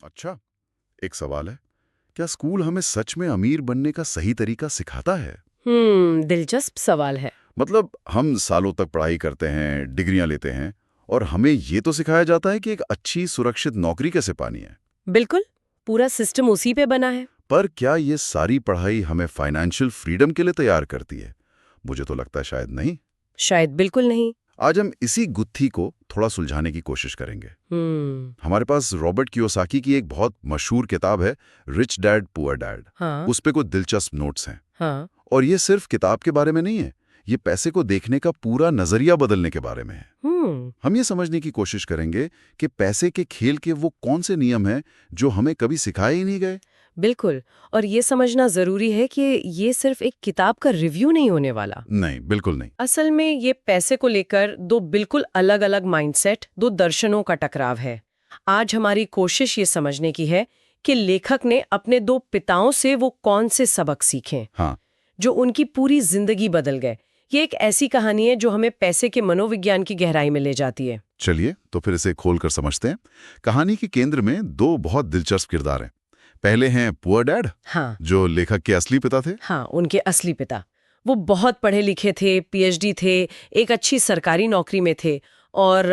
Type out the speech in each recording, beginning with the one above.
अच्छा, एक सवाल है, क्या स्कूल हमें सच में अमीर बनने का सही तरीका सिखाता है? दिलचस्प सवाल है। मतलब हम सालों तक पढ़ाई करते हैं, डिग्रियां लेते हैं, और हमें ये तो सिखाया जाता है कि एक अच्छी सुरक्षित नौकरी कैसे पानी है। बिल्कुल, पूरा सिस्टम उसी पे बना है। पर क्या ये सारी पढ़ाई हमें फाइनेंशियल फ्रीडम के लिए तैयार करती है? मुझे तो लगता है शायद नहीं। शायद बिल्कुल नहीं। आज हम इसी गुत्थी को थोड़ा सुलझाने की कोशिश करेंगे। हम्म। हमारे पास रॉबर्ट कियोसाकी की एक बहुत मशहूर किताब है, रिच डैड पुअर डैड। हाँ। उस पे कुछ दिलचस्प नोट्स हैं। हाँ। और ये सिर्फ किताब के बारे में नहीं है, ये पैसे को देखने का पूरा नजरिया बदलने के बारे में है। हम्म। हम ये समझने की कोशिश करेंगे कि पैसे के खेल के वो कौन से नियम हैं जो हमें कभी सिखाए ही नहीं गए। बिल्कुल। और ये समझना जरूरी है कि ये सिर्फ एक किताब का रिव्यू नहीं होने वाला। नहीं, बिल्कुल नहीं। असल में ये पैसे को लेकर दो बिल्कुल अलग अलग माइंडसेट, दो दर्शनों का टकराव है। आज हमारी कोशिश ये समझने की है कि लेखक ने अपने दो पिताओं से वो कौन से सबक सीखे हाँ, जो उनकी पूरी जिंदगी बदल गए। ये एक ऐसी कहानी है जो हमें पैसे के मनोविज्ञान की गहराई में ले जाती है। चलिए तो फिर इसे खोलकर समझते हैं। कहानी के केंद्र में दो बहुत दिलचस्प किरदार हैं। पहले हैं पुअर डैड, हाँ। जो लेखक के असली पिता थे। हाँ, उनके असली पिता। वो बहुत पढ़े लिखे थे, पीएचडी थे, एक अच्छी सरकारी नौकरी में थे और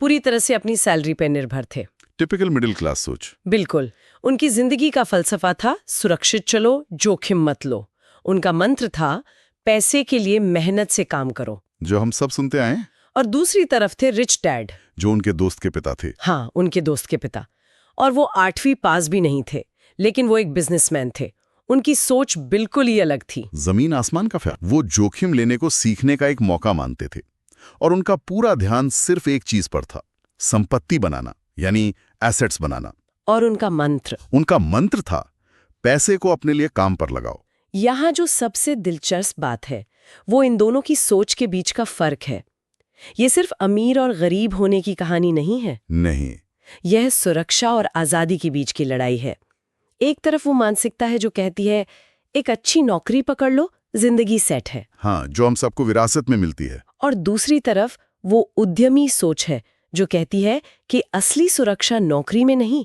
पूरी तरह से अपनी सैलरी पर निर्भर थे। टिपिकल मिडिल क्लास सोच। बिल्कुल। उनकी जिंदगी का फलसफा था सुरक्षित चलो, जोखिम मत लो। उनका मंत्र था पैसे के लिए मेहनत से काम करो। जो हम सब सुनते आए हैं। और दूसरी तरफ थे रिच डैड। जो उनके दोस्त के पिता थे। हाँ, उनके दोस्त के पिता। और वो 8वीं पास भी नहीं थे, लेकिन वो एक बिजनेसमैन थे। उनकी सोच बिल्कुल ही अलग थी। जमीन आसमान का फर्क। वो जोखिम लेने को सीखने का एक मौका मानते थे, और उनका पूरा ध्यान सिर्फ एक चीज पर था, संपत्ति बनाना, यानी एसेट्स बनाना। और उनका मंत्र था पैसे को अपने लिए काम पर लगाओ। यहाँ जो सबसे दिलचस्प बात है वो इन दोनों की सोच के बीच का फर्क है। ये सिर्फ अमीर और गरीब होने की कहानी नहीं है। नहीं। यह सुरक्षा और आजादी के बीच की लड़ाई है। एक तरफ वो मानसिकता है जो कहती है एक अच्छी नौकरी पकड़ लो, जिंदगी सेट है। हाँ, जो हम सबको विरासत में मिलती है। और दूसरी तरफ वो उद्यमी सोच है जो कहती है कि असली सुरक्षा नौकरी में नहीं,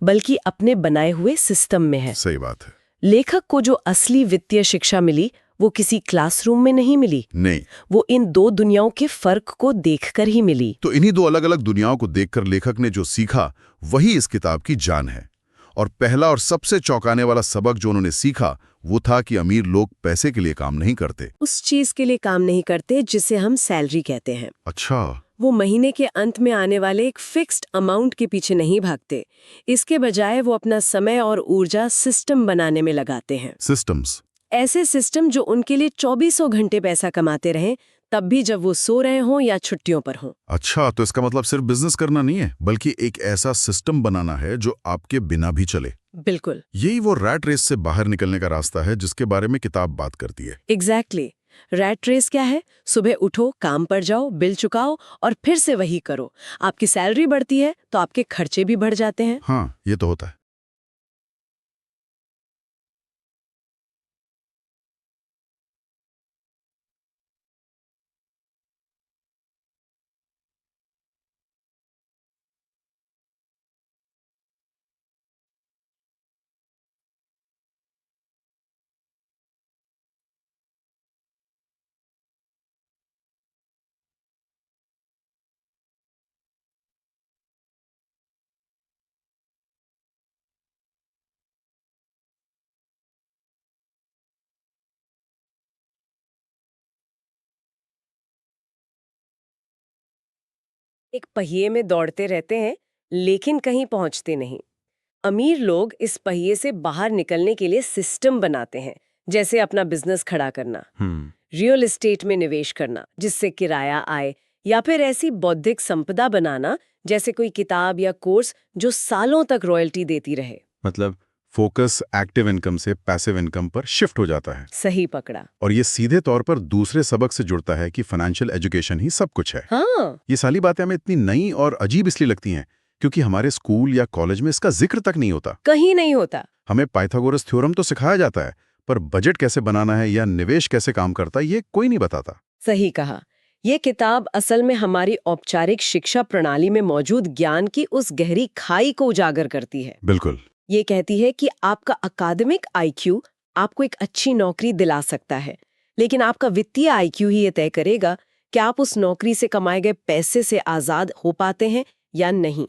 बल्कि अपने बनाए हुए सिस्टम में है। सही बात है। लेखक को जो असली वित्तीय शिक्षा मिली वो किसी क्लासरूम में नहीं मिली। नहीं। वो इन दो दुनियाओं के फर्क को देखकर ही मिली। तो इन्हीं दो अलग अलग दुनियाओं को देखकर लेखक ने जो सीखा वही इस किताब की जान है। और पहला और सबसे चौंकाने वाला सबक जो उन्होंने सीखा वो था कि अमीर लोग पैसे के लिए काम नहीं करते। उस चीज के लिए काम नहीं करते जिसे हम सैलरी कहते हैं। अच्छा। वो महीने के अंत में आने वाले एक फिक्स्ड अमाउंट के पीछे नहीं भागते। इसके बजाय वो अपना समय और ऊर्जा सिस्टम बनाने में लगाते हैं। सिस्टम्स। ऐसे सिस्टम जो उनके लिए 2400 घंटे पैसा कमाते रहें, तब भी जब वो सो रहे हों या छुट्टियों पर हों। अच्छा, तो इसका मतलब सिर्फ बिजनेस करना नहीं है, बल्कि एक ऐसा सिस्टम बनाना है जो आपके बिना भी चले। बिल्कुल। यही वो रैट रेस से बाहर निकलने का रास्ता है जिसके बारे में किताब बात करती है। एग्जैक्टली। रैट रेस क्या है? सुबह उठो, काम पर जाओ, बिल चुकाओ और फिर से वही करो। आपकी सैलरी बढ़ती है तो आपके खर्चे भी बढ़ जाते हैं। हाँ, ये तो होता है। एक पहिए में दौड़ते रहते हैं, लेकिन कहीं पहुंचते नहीं। अमीर लोग इस पहिए से बाहर निकलने के लिए सिस्टम बनाते हैं, जैसे अपना बिजनेस खड़ा करना, रियल एस्टेट में निवेश करना जिससे किराया आए, या फिर ऐसी बौद्धिक संपदा बनाना जैसे कोई किताब या कोर्स जो सालों तक रॉयल्टी देती रहे। मतलब फोकस एक्टिव इनकम से पैसिव इनकम पर शिफ्ट हो जाता है। सही पकड़ा। और ये सीधे तौर पर दूसरे सबक से जुड़ता है कि फाइनेंशियल एजुकेशन ही सब कुछ है। हाँ। ये सारी बातें हमें इतनी नई और अजीब इसलिए लगती हैं क्योंकि हमारे स्कूल या कॉलेज में इसका जिक्र तक नहीं होता। कहीं नहीं होता। हमें पाइथागोरस थ्योरम तो सिखाया जाता है, पर बजट कैसे बनाना है या निवेश कैसे काम करता है ये कोई नहीं बताता। सही कहा। ये किताब असल में हमारी औपचारिक शिक्षा प्रणाली में मौजूद ज्ञान की उस गहरी खाई को उजागर करती है। बिल्कुल। ये कहती है कि आपका अकादमिक आईक्यू आपको एक अच्छी नौकरी दिला सकता है, लेकिन आपका वित्तीय आईक्यू ही ये तय करेगा कि आप उस नौकरी से कमाए गए पैसे से आजाद हो पाते हैं या नहीं।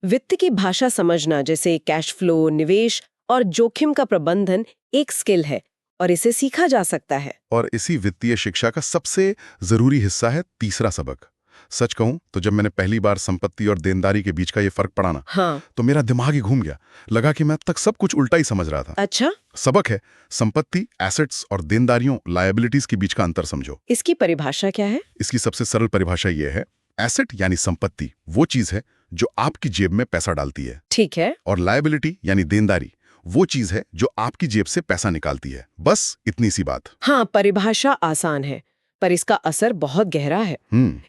वित्त की भाषा समझना, जैसे कैश फ्लो, निवेश और जोखिम का प्रबंधन, एक स्किल है और इसे सीखा जा सकता है। और इसी वित्तीय शिक्षा का सबसे जरूरी हिस्सा है तीसरा सबक। सच कहूं तो जब मैंने पहली बार संपत्ति और देनदारी के बीच का ये फर्क पढ़ा ना, तो मेरा दिमाग ही घूम गया। लगा कि मैं अब तक सब कुछ उल्टा ही समझ रहा था। अच्छा? सबक है संपत्ति, एसेट्स और देनदारियों, लायबिलिटीज के बीच का अंतर समझो। इसकी परिभाषा क्या है? इसकी सबसे सरल परिभाषा ये है, एसेट यानी संपत्ति वो चीज है जो आपकी जेब में पैसा डालती है। ठीक है। और लायबिलिटी यानी देनदारी वो चीज है जो आपकी जेब से पैसा निकालती है। बस इतनी सी बात। हाँ, परिभाषा आसान है, पर इसका असर बहुत गहरा है।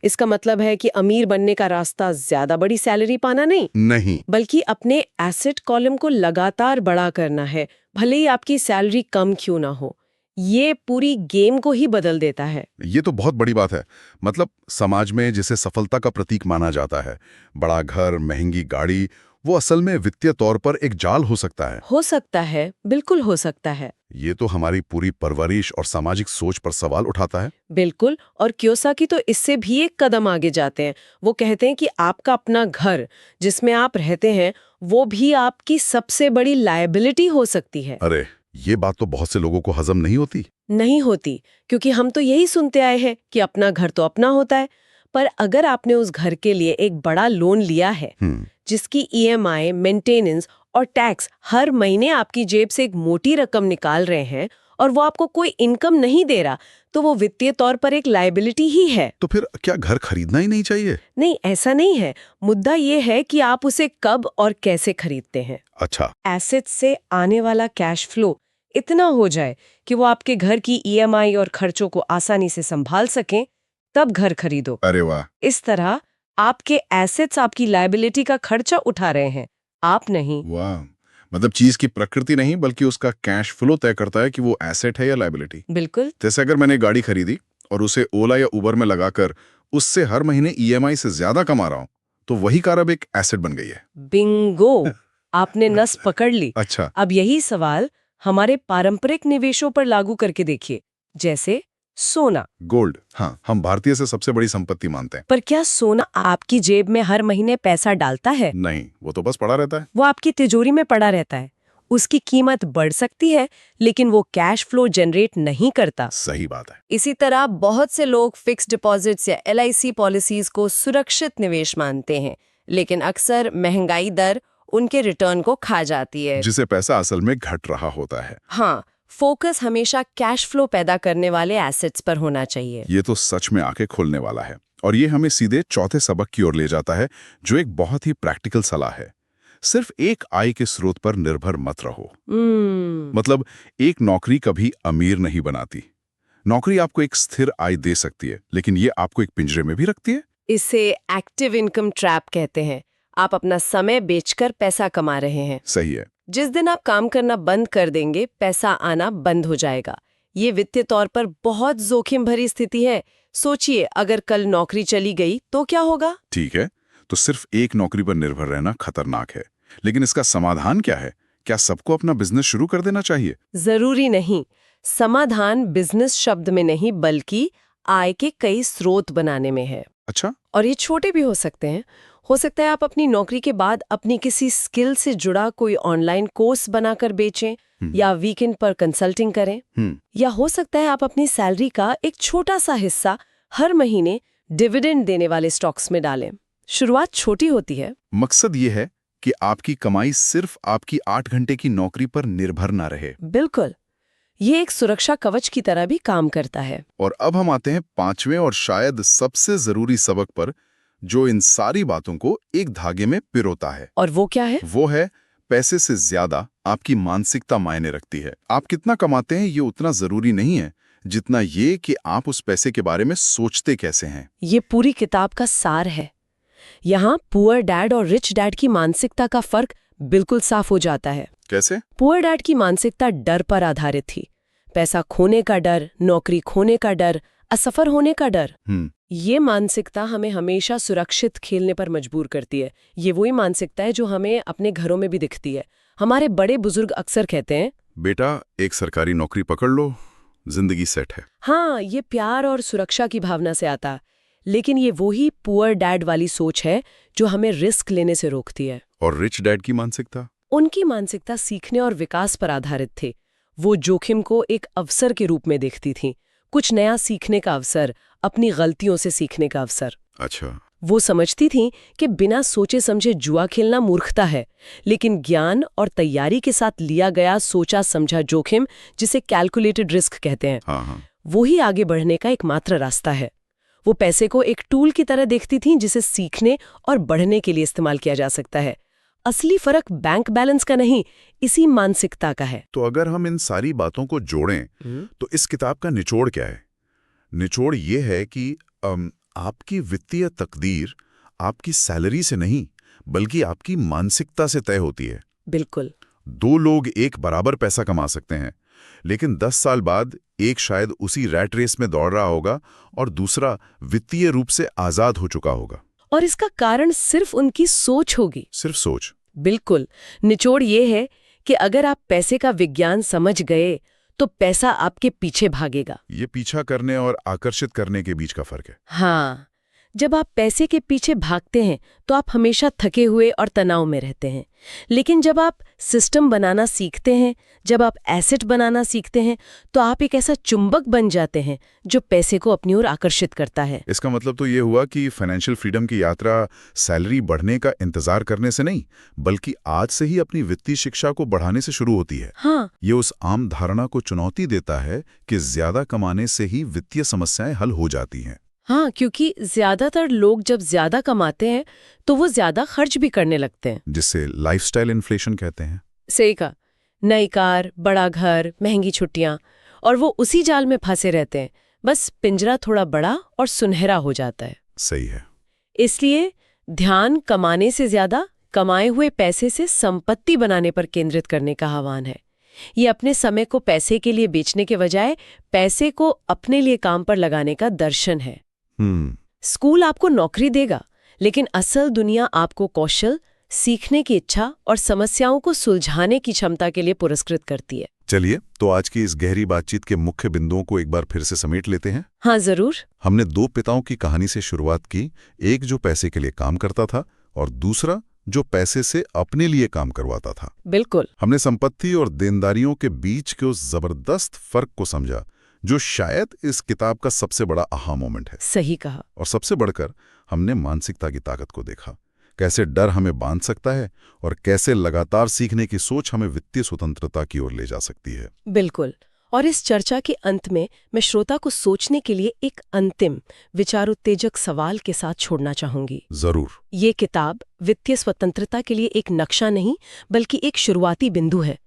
इसका मतलब है कि अमीर बनने का रास्ता ज्यादा बड़ी सैलरी पाना नहीं, बल्कि अपने एसेट कॉलम को लगातार बड़ा करना है, भले ही आपकी सैलरी कम क्यों ना हो। ये पूरी गेम को ही बदल देता है। ये तो बहुत बड़ी बात है। मतलब समाज में जिसे सफलता का प्रतीक माना जाता है, बड़ा घर, महंगी गाड़ी, वो असल में वित्तीय तौर पर एक जाल हो सकता है। हो सकता है, बिल्कुल हो सकता है। ये तो हमारी पूरी परवरिश और सामाजिक सोच पर सवाल उठाता है। बिल्कुल। और कियोसाकी तो इससे भी एक कदम आगे जाते हैं। वो कहते हैं कि आपका अपना घर जिसमें आप रहते हैं, वो भी आपकी सबसे बड़ी लायबिलिटी हो सकती है। अरे, ये बात तो बहुत से लोगों को हजम नहीं होती, क्योंकि हम तो यही सुनते आए हैं कि अपना घर तो अपना होता है। पर अगर आपने उस घर के लिए एक बड़ा लोन लिया है, जिसकी ईएमआई, मेंटेनेंस और टैक्स हर महीने आपकी जेब से एक मोटी रकम निकाल रहे हैं और वो आपको कोई इनकम नहीं दे रहा, तो वो वित्तीय तौर पर एक लायबिलिटी ही है। तो फिर क्या घर खरीदना ही नहीं चाहिए? नहीं, ऐसा नहीं है। मुद्दा ये है कि आप उसे कब और कैसे खरीदते हैं। अच्छा। एसेट से आने वाला कैश फ्लो इतना हो जाए कि वो आपके घर की ईएमआई और खर्चों को आसानी से संभाल सकें, तब घर खरीदो। अरे वाह। इस तरह आपके एसेट्स आपकी लायबिलिटी का खर्चा उठा रहे हैं, आप नहीं। वाह, मतलब चीज की प्रकृति नहीं बल्कि उसका कैश फ्लो तय करता है कि वो एसेट है या लायबिलिटी। बिल्कुल। जैसे अगर मैंने गाड़ी खरीदी और उसे ओला या उबर में लगाकर उससे हर महीने ईएमआई से ज्यादा कमा रहा हूं, तो वही कार अब एक एसेट बन गई है। बिंगो, आपने नस पकड़ ली। अच्छा। अब यही सवाल हमारे पारंपरिक निवेशों पर लागू करके देखिए, जैसे सोना, गोल्ड। हाँ, हम भारतीय से सबसे बड़ी संपत्ति मानते हैं। पर क्या सोना आपकी जेब में हर महीने पैसा डालता है? नहीं, वो तो बस पड़ा रहता है। वो आपकी तिजोरी में पड़ा रहता है। उसकी कीमत बढ़ सकती है, लेकिन वो कैश फ्लो जनरेट नहीं करता। सही बात है। इसी तरह बहुत से लोग फिक्स डिपॉजिट्स या LIC पॉलिसीज को सुरक्षित निवेश मानते हैं, लेकिन अक्सर महंगाई दर उनके रिटर्न को खा जाती है, जिसे पैसा असल में घट रहा होता है। हाँ, फोकस हमेशा कैश फ्लो पैदा करने वाले एसेट्स पर होना चाहिए। ये तो सच में आंखें खोलने वाला है। और ये हमें सीधे चौथे सबक की ओर ले जाता है, जो एक बहुत ही प्रैक्टिकल सलाह है। सिर्फ एक आय के स्रोत पर निर्भर मत रहो। मतलब एक नौकरी कभी अमीर नहीं बनाती। नौकरी आपको एक स्थिर आय दे सकती है, लेकिन ये आपको एक पिंजरे में भी रखती है। इसे एक्टिव इनकम ट्रैप कहते हैं। आप अपना समय बेचकर पैसा कमा रहे हैं। सही है। जिस दिन आप काम करना बंद कर देंगे, पैसा आना बंद हो जाएगा। ये वित्तीय तौर पर बहुत जोखिम भरी स्थिति है। सोचिए, अगर कल नौकरी चली गई तो क्या होगा? ठीक है, तो सिर्फ एक नौकरी पर निर्भर रहना खतरनाक है, लेकिन इसका समाधान क्या है? क्या सबको अपना बिजनेस शुरू कर देना चाहिए? जरूरी नहीं। समाधान बिजनेस शब्द में नहीं, बल्कि आय के कई स्रोत बनाने में है। अच्छा। और ये छोटे भी हो सकते हैं। हो सकता है आप अपनी नौकरी के बाद अपनी किसी स्किल से जुड़ा कोई ऑनलाइन कोर्स बनाकर बेचें, या वीकेंड पर कंसल्टिंग करें। या हो सकता है आप अपनी सैलरी का एक छोटा सा हिस्सा हर महीने डिविडेंड देने वाले स्टॉक्स में डालें। शुरुआत छोटी होती है। मकसद ये है कि आपकी कमाई सिर्फ आपकी 8 घंटे की नौकरी पर निर्भर ना रहे। बिल्कुल, ये एक सुरक्षा कवच की तरह भी काम करता है। और अब हम आते हैं 5वें और शायद सबसे जरूरी सबक पर, जो इन सारी बातों को एक धागे में पिरोता है। और वो क्या है? वो है, पैसे से ज्यादा आपकी मानसिकता मायने रखती है। आप कितना कमाते हैं ये उतना जरूरी नहीं है, जितना ये कि आप उस पैसे के बारे में सोचते कैसे हैं। ये पूरी किताब का सार है। यहाँ पुअर डैड और रिच डैड की मानसिकता का फर्क बिल्कुल साफ हो जाता है। कैसे? पुअर डैड की मानसिकता डर पर आधारित थी। पैसा खोने का डर, नौकरी खोने का डर, असफल होने का डर, हम्म, ये मानसिकता हमें हमेशा सुरक्षित खेलने पर मजबूर करती है। ये वही मानसिकता है जो हमें अपने घरों में भी दिखती है। हमारे बड़े बुजुर्ग अक्सर कहते हैं, बेटा एक सरकारी नौकरी पकड़ लो, जिंदगी सेट है। हाँ, ये प्यार और सुरक्षा की भावना से आता है। लेकिन ये वही पुअर डैड वाली सोच है जो हमें रिस्क लेने से रोकती है। और रिच डैड की मानसिकता? उनकी मानसिकता सीखने और विकास पर आधारित थी। वो जोखिम को एक अवसर के रूप में देखती थी, कुछ नया सीखने का अवसर, अपनी गलतियों से सीखने का अवसर। अच्छा। वो समझती थी कि बिना सोचे समझे जुआ खेलना मूर्खता है, लेकिन ज्ञान और तैयारी के साथ लिया गया सोचा समझा जोखिम, जिसे कैलकुलेटेड रिस्क कहते हैं, हाँ, वो ही आगे बढ़ने का एकमात्र रास्ता है। वो पैसे को एक टूल की तरह देखती थी जिसे सीखने और बढ़ने के लिए इस्तेमाल किया जा सकता है। असली फर्क बैंक बैलेंस का नहीं, इसी मानसिकता का है। तो अगर हम इन सारी बातों को जोड़ें तो इस किताब का निचोड़ क्या है? निचोड़ ये है कि आपकी वित्तीय तकदीर आपकी सैलरी से नहीं, बल्कि आपकी मानसिकता से तय होती है। बिल्कुल। 2 लोग एक बराबर पैसा कमा सकते हैं, लेकिन 10 साल बाद एक शायद उसी रैट रेस में दौड़ रहा होगा और दूसरा वित्तीय रूप से आजाद हो चुका होगा। और इसका कारण सिर्फ उनकी सोच होगी। सिर्फ सोच। बिल्कुल। निचोड़ ये है कि अगर आप पैसे का विज्ञान समझ गए तो पैसा आपके पीछे भागेगा। ये पीछा करने और आकर्षित करने के बीच का फर्क है। हाँ, जब आप पैसे के पीछे भागते हैं तो आप हमेशा थके हुए और तनाव में रहते हैं। लेकिन जब आप सिस्टम बनाना सीखते हैं, जब आप एसेट बनाना सीखते हैं, तो आप एक ऐसा चुंबक बन जाते हैं जो पैसे को अपनी ओर आकर्षित करता है। इसका मतलब तो ये हुआ कि फाइनेंशियल फ्रीडम की यात्रा सैलरी बढ़ने का इंतजार करने से नहीं, बल्कि आज से ही अपनी वित्तीय शिक्षा को बढ़ाने से शुरू होती है। हाँ, ये उस आम धारणा को चुनौती देता है कि ज्यादा कमाने से ही वित्तीय समस्याएं हल हो जाती हैं। हाँ, क्योंकि ज्यादातर लोग जब ज्यादा कमाते हैं तो वो ज्यादा खर्च भी करने लगते हैं, जिसे लाइफस्टाइल इन्फ्लेशन कहते हैं। सही कहा। नई कार, बड़ा घर, महंगी छुट्टियां, और वो उसी जाल में फंसे रहते हैं। बस पिंजरा थोड़ा बड़ा और सुनहरा हो जाता है। सही है। इसलिए ध्यान कमाने से ज्यादा कमाए हुए पैसे से संपत्ति बनाने पर केंद्रित करने का आह्वान है। ये अपने समय को पैसे के लिए बेचने के बजाय पैसे को अपने लिए काम पर लगाने का दर्शन है। स्कूल आपको नौकरी देगा, लेकिन असल दुनिया आपको कौशल, सीखने की इच्छा और समस्याओं को सुलझाने की क्षमता के लिए पुरस्कृत करती है। चलिए, तो आज की इस गहरी बातचीत के मुख्य बिंदुओं को एक बार फिर से समेट लेते हैं। हाँ, जरूर। हमने 2 पिताओं की कहानी से शुरुआत की, एक जो पैसे के लिए काम करता था और दूसरा जो पैसे से अपने लिए काम करवाता था। बिल्कुल। हमने संपत्ति और देनदारियों के बीच के उस जबरदस्त फर्क को समझा, जो शायद इस किताब का सबसे बड़ा आहा मोमेंट है। सही कहा। और सबसे बढ़कर हमने मानसिकता की ताकत को देखा, कैसे डर हमें बांध सकता है और कैसे लगातार सीखने की सोच हमें वित्तीय स्वतंत्रता की ओर ले जा सकती है। बिल्कुल। और इस चर्चा के अंत में मैं श्रोता को सोचने के लिए एक अंतिम विचारोत्तेजक सवाल के साथ छोड़ना चाहूंगी। जरूर। ये किताब वित्तीय स्वतंत्रता के लिए एक नक्शा नहीं, बल्कि एक शुरुआती बिंदु है।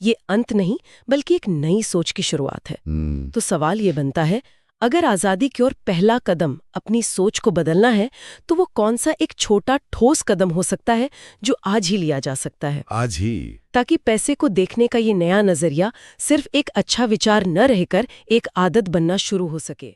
ये अंत नहीं, बल्कि एक नई सोच की शुरुआत है। तो सवाल ये बनता है, अगर आजादी की ओर पहला कदम अपनी सोच को बदलना है, तो वो कौन सा एक छोटा ठोस कदम हो सकता है जो आज ही लिया जा सकता है? आज ही। ताकि पैसे को देखने का ये नया नजरिया सिर्फ एक अच्छा विचार न रहकर एक आदत बनना शुरू हो सके।